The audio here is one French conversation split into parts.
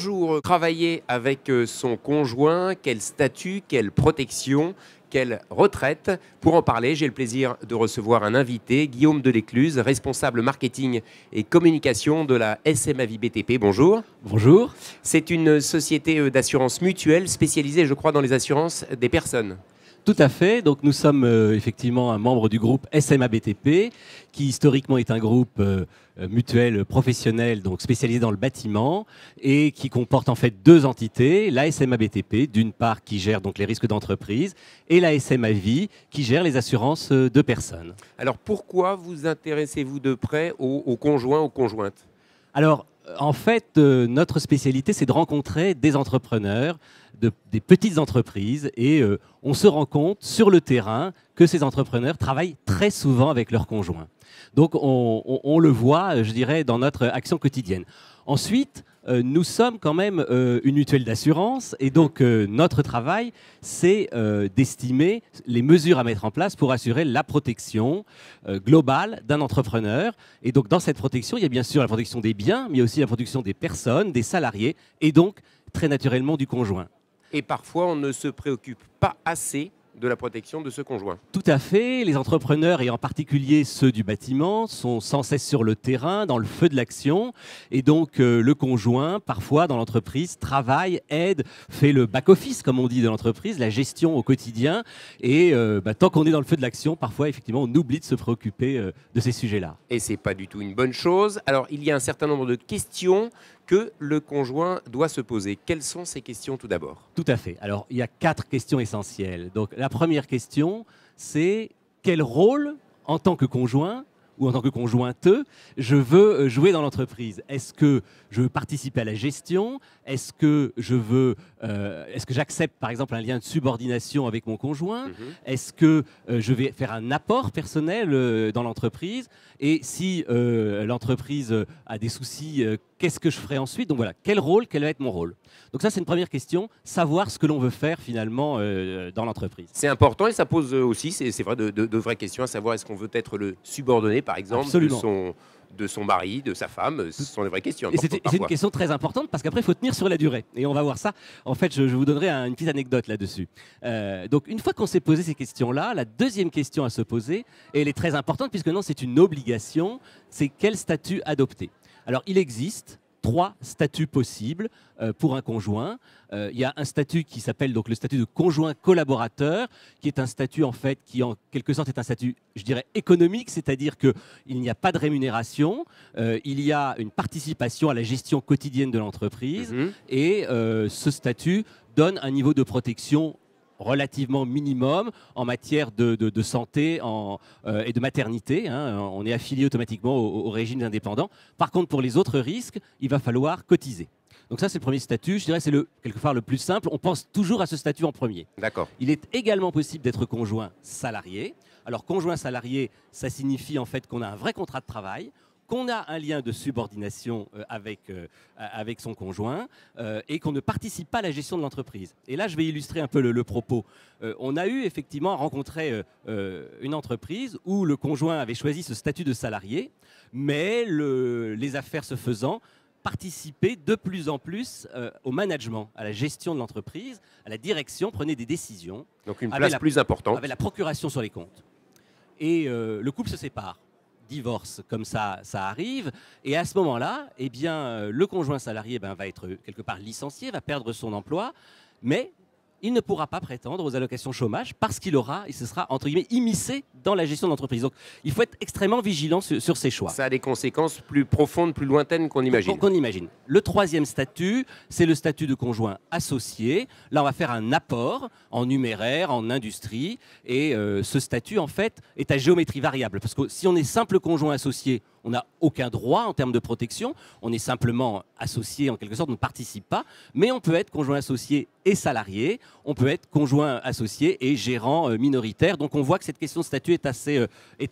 Bonjour, travailler avec son conjoint, quel statut, quelle protection, quelle retraite? Pour en parler, j'ai le plaisir de recevoir un invité, Guillaume Delécluse, responsable marketing et communication de la SMA Vie BTP. Bonjour. Bonjour. C'est une société d'assurance mutuelle spécialisée, je crois, dans les assurances des personnes. Tout à fait. Donc nous sommes effectivement un membre du groupe SMA BTP, qui historiquement est un groupe mutuel professionnel, donc spécialisé dans le bâtiment, et qui comporte en fait deux entités, la SMA BTP, d'une part qui gère donc les risques d'entreprise, et la SMA Vie, qui gère les assurances de personnes. Alors pourquoi vous intéressez-vous de près aux conjoints, aux conjointes? Alors, en fait, notre spécialité, c'est de rencontrer des entrepreneurs, des petites entreprises, et on se rend compte sur le terrain que ces entrepreneurs travaillent très souvent avec leurs conjoints. Donc, on le voit, je dirais, dans notre action quotidienne. Ensuite, nous sommes quand même une mutuelle d'assurance, et donc notre travail, c'est d'estimer les mesures à mettre en place pour assurer la protection globale d'un entrepreneur. Et donc dans cette protection, il y a bien sûr la protection des biens, mais aussi la protection des personnes, des salariés, et donc très naturellement du conjoint. Et parfois, on ne se préoccupe pas assez de la protection de ce conjoint. Tout à fait. Les entrepreneurs, et en particulier ceux du bâtiment, sont sans cesse sur le terrain, dans le feu de l'action. Et donc, le conjoint, parfois, dans l'entreprise, travaille, aide, fait le back-office, comme on dit, de l'entreprise, la gestion au quotidien. Et tant qu'on est dans le feu de l'action, parfois, effectivement, on oublie de se préoccuper de ces sujets-là. Et ce n'est pas du tout une bonne chose. Alors, il y a un certain nombre de questions que le conjoint doit se poser. Quelles sont ces questions tout d'abord? Tout à fait. Alors, il y a 4 questions essentielles. Donc, la première question, c'est quel rôle, en tant que conjoint ou en tant que conjointe, je veux jouer dans l'entreprise? Est-ce que je veux participer à la gestion? Est-ce que j'accepte, par exemple, un lien de subordination avec mon conjoint? Est-ce que je vais faire un apport personnel dans l'entreprise? Et si l'entreprise a des soucis, qu'est-ce que je ferai ensuite? Donc voilà, quel va être mon rôle? Donc ça, c'est une première question, savoir ce que l'on veut faire finalement dans l'entreprise. C'est important et ça pose aussi, c'est vrai, de vraies questions, à savoir est-ce qu'on veut être le subordonné, par exemple, de son mari, de sa femme? Ce sont des vraies questions. Et c'est une question très importante parce qu'après, il faut tenir sur la durée. Et on va voir ça. En fait, je vous donnerai une petite anecdote là-dessus. Donc, une fois qu'on s'est posé ces questions-là, la deuxième question à se poser, et elle est très importante puisque non, c'est une obligation, c'est quel statut adopter. Alors, il existe 3 statuts possibles pour un conjoint. Il y a un statut qui s'appelle donc le statut de conjoint collaborateur, qui est un statut en fait qui en quelque sorte est un statut, je dirais, économique, c'est-à-dire qu'il n'y a pas de rémunération, il y a une participation à la gestion quotidienne de l'entreprise, et ce statut donne un niveau de protection relativement minimum en matière de santé et de maternité. On est affilié automatiquement au régime indépendant. Par contre, pour les autres risques, il va falloir cotiser. Donc ça, c'est le premier statut. Je dirais que c'est quelque part le plus simple. On pense toujours à ce statut en premier. D'accord. Il est également possible d'être conjoint salarié. Alors, conjoint salarié, ça signifie en fait qu'on a un vrai contrat de travail, qu'on a un lien de subordination avec son conjoint et qu'on ne participe pas à la gestion de l'entreprise. Et là, je vais illustrer un peu le propos. On a eu effectivement rencontré une entreprise où le conjoint avait choisi ce statut de salarié, mais les affaires se faisant, participer de plus en plus au management, à la gestion de l'entreprise, à la direction, prenait des décisions. Donc une place plus importante. Avec la procuration sur les comptes. Et le couple se sépare. Divorce, comme ça arrive, et à ce moment-là, eh bien, le conjoint salarié va être quelque part licencié, va perdre son emploi, mais il ne pourra pas prétendre aux allocations chômage parce qu'il se sera, entre guillemets, immiscé dans la gestion d'entreprise. Donc, il faut être extrêmement vigilant sur ses choix. Ça a des conséquences plus profondes, plus lointaines qu'on imagine. Qu'on imagine. Le troisième statut, c'est le statut de conjoint associé. Là, on va faire un apport en numéraire, en industrie, et ce statut, en fait, est à géométrie variable. Parce que si on est simple conjoint associé, on n'a aucun droit en termes de protection. On est simplement associé, en quelque sorte, on ne participe pas. Mais on peut être conjoint associé et salarié. On peut être conjoint associé et gérant minoritaire. Donc on voit que cette question de statut est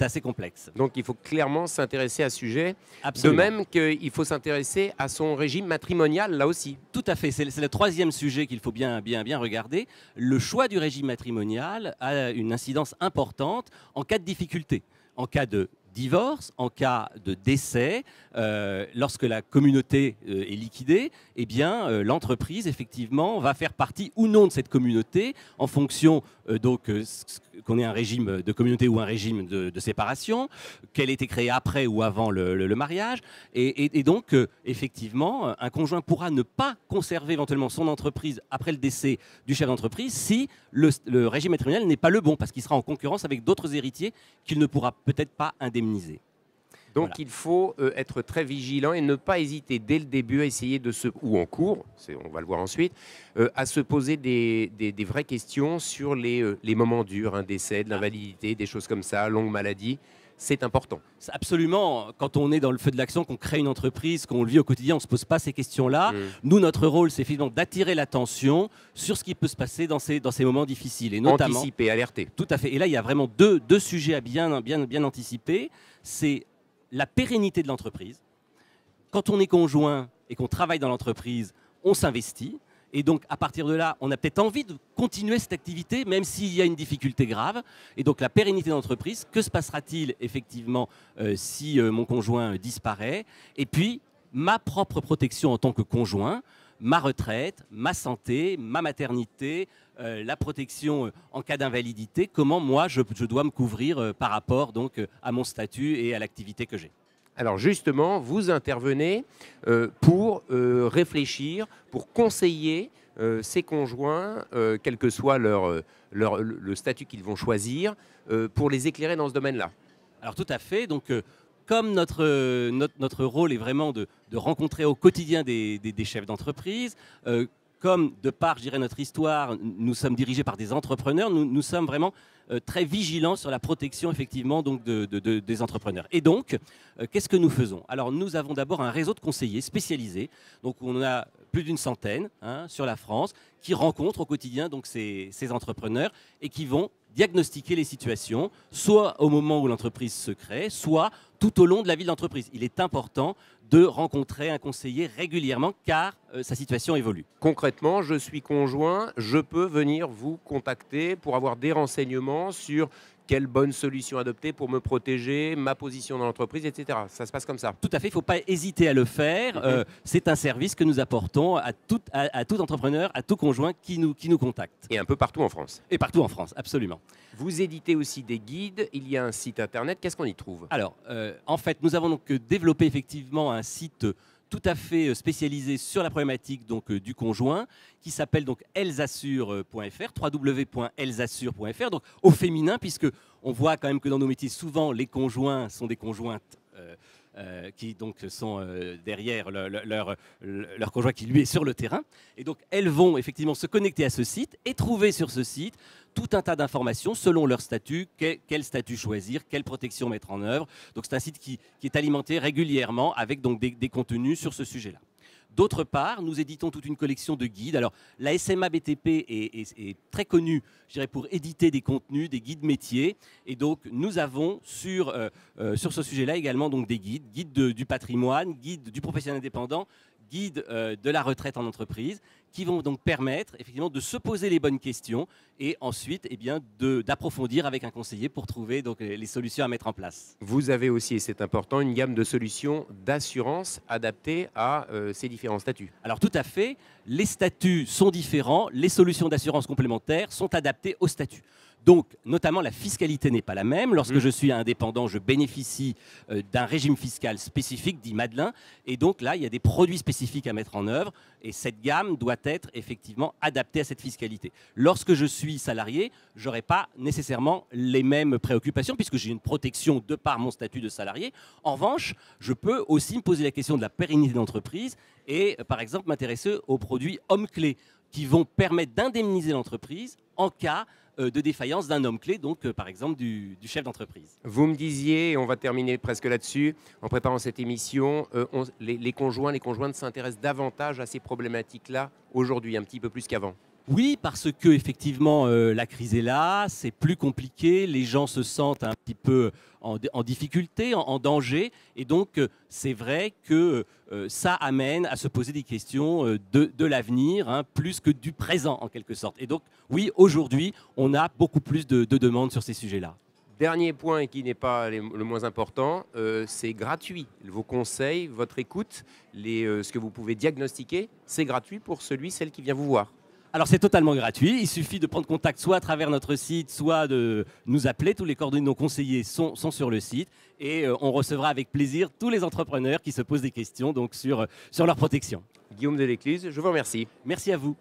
assez complexe. Donc il faut clairement s'intéresser à ce sujet. Absolument. De même qu'il faut s'intéresser à son régime matrimonial, là aussi. Tout à fait. C'est le troisième sujet qu'il faut bien regarder. Le choix du régime matrimonial a une incidence importante en cas de difficulté. En cas de divorce, en cas de décès, lorsque la communauté est liquidée, eh bien, l'entreprise, effectivement, va faire partie ou non de cette communauté en fonction qu'on ait un régime de communauté ou un régime de séparation, qu'elle ait été créée après ou avant le mariage. Et donc, effectivement, un conjoint pourra ne pas conserver éventuellement son entreprise après le décès du chef d'entreprise si le régime matrimonial n'est pas le bon, parce qu'il sera en concurrence avec d'autres héritiers qu'il ne pourra peut-être pas indemniser. Donc Voilà. il faut être très vigilant et ne pas hésiter dès le début à essayer ou en cours, on va le voir ensuite, à se poser des vraies questions sur les moments durs, un décès, de l'invalidité, des choses comme ça, longue maladie. C'est important. Absolument. Quand on est dans le feu de l'action, qu'on crée une entreprise, qu'on le vit au quotidien, on ne se pose pas ces questions-là. Mm. Nous, notre rôle, c'est finalement d'attirer l'attention sur ce qui peut se passer dans ces moments difficiles. Et notamment, Anticiper, alerter. tout à fait. Et là, il y a vraiment deux sujets à bien anticiper. C'est la pérennité de l'entreprise. Quand on est conjoint et qu'on travaille dans l'entreprise, on s'investit. Et donc, à partir de là, on a peut-être envie de continuer cette activité, même s'il y a une difficulté grave. Et donc, la pérennité de l'entreprise, que se passera-t-il effectivement si mon conjoint disparaît? Et puis, ma propre protection en tant que conjoint, ma retraite, ma santé, ma maternité, la protection en cas d'invalidité, comment moi, je dois me couvrir par rapport donc, à mon statut et à l'activité que j'ai. Alors justement, vous intervenez pour réfléchir, pour conseiller ces conjoints, quel que soit le statut qu'ils vont choisir, pour les éclairer dans ce domaine-là. Alors tout à fait. Donc, comme notre rôle est vraiment de rencontrer au quotidien des chefs d'entreprise, comme de par, je dirais, notre histoire, nous sommes dirigés par des entrepreneurs, nous sommes vraiment très vigilants sur la protection effectivement donc des entrepreneurs. Et donc, qu'est-ce que nous faisons? Alors, nous avons d'abord un réseau de conseillers spécialisés. Donc, on a plus d'une centaine sur la France qui rencontrent au quotidien donc ces entrepreneurs et qui vont diagnostiquer les situations, soit au moment où l'entreprise se crée, soit tout au long de la vie de l'entreprise. Il est important de rencontrer un conseiller régulièrement car sa situation évolue. Concrètement, je suis conjoint, je peux venir vous contacter pour avoir des renseignements sur quelle bonne solution adopter pour me protéger, ma position dans l'entreprise, etc. Ça se passe comme ça. Tout à fait, il ne faut pas hésiter à le faire. C'est un service que nous apportons à tout entrepreneur, à tout conjoint qui nous contacte. Et un peu partout en France. Et partout en France, absolument. Vous éditez aussi des guides, il y a un site internet, qu'est-ce qu'on y trouve? Alors, en fait, nous avons donc développé effectivement un site tout à fait spécialisé sur la problématique donc, du conjoint, qui s'appelle donc elsassure.fr, www.elsassure.fr, donc au féminin, puisque on voit quand même que dans nos métiers, souvent, les conjoints sont des conjointes qui donc sont derrière leur conjoint qui lui est sur le terrain. Et donc elles vont effectivement se connecter à ce site et trouver sur ce site tout un tas d'informations selon leur statut, quel statut choisir, quelle protection mettre en œuvre. Donc c'est un site qui est alimenté régulièrement avec donc des contenus sur ce sujet-là. D'autre part, nous éditons toute une collection de guides. Alors, la SMA BTP est très connue, je dirais, pour éditer des contenus, des guides métiers. Et donc, nous avons sur ce sujet-là également donc, des guides, du patrimoine, guides du professionnel indépendant, guides de la retraite en entreprise, qui vont donc permettre effectivement de se poser les bonnes questions et ensuite eh bien, d'approfondir avec un conseiller pour trouver donc, les solutions à mettre en place. Vous avez aussi, et c'est important, une gamme de solutions d'assurance adaptées à ces différents statuts. Alors tout à fait, les statuts sont différents, les solutions d'assurance complémentaires sont adaptées au statut. Donc, notamment, la fiscalité n'est pas la même. Lorsque je suis indépendant, je bénéficie d'un régime fiscal spécifique, dit Madelin. Et donc là, il y a des produits spécifiques à mettre en œuvre. Et cette gamme doit être effectivement adaptée à cette fiscalité. Lorsque je suis salarié, je n'aurai pas nécessairement les mêmes préoccupations, puisque j'ai une protection de par mon statut de salarié. En revanche, je peux aussi me poser la question de la pérennité de l'entreprise et, par exemple, m'intéresser aux produits hommes-clés qui vont permettre d'indemniser l'entreprise en cas de défaillance d'un homme clé, donc par exemple du chef d'entreprise. Vous me disiez, et on va terminer presque là-dessus, en préparant cette émission, les conjoints, les conjointes s'intéressent davantage à ces problématiques-là aujourd'hui, un petit peu plus qu'avant. Oui, parce que effectivement la crise est là, c'est plus compliqué, les gens se sentent un petit peu en difficulté, en danger, et donc c'est vrai que ça amène à se poser des questions de l'avenir, plus que du présent en quelque sorte. Et donc oui, aujourd'hui, on a beaucoup plus de demandes sur ces sujets-là. Dernier point et qui n'est pas le moins important, c'est gratuit. Vos conseils, votre écoute, ce que vous pouvez diagnostiquer, c'est gratuit pour celle qui vient vous voir. Alors c'est totalement gratuit, il suffit de prendre contact soit à travers notre site, soit de nous appeler. Tous les coordonnées de nos conseillers sont sur le site et on recevra avec plaisir tous les entrepreneurs qui se posent des questions donc sur leur protection. Guillaume Delécluse, je vous remercie. Merci à vous.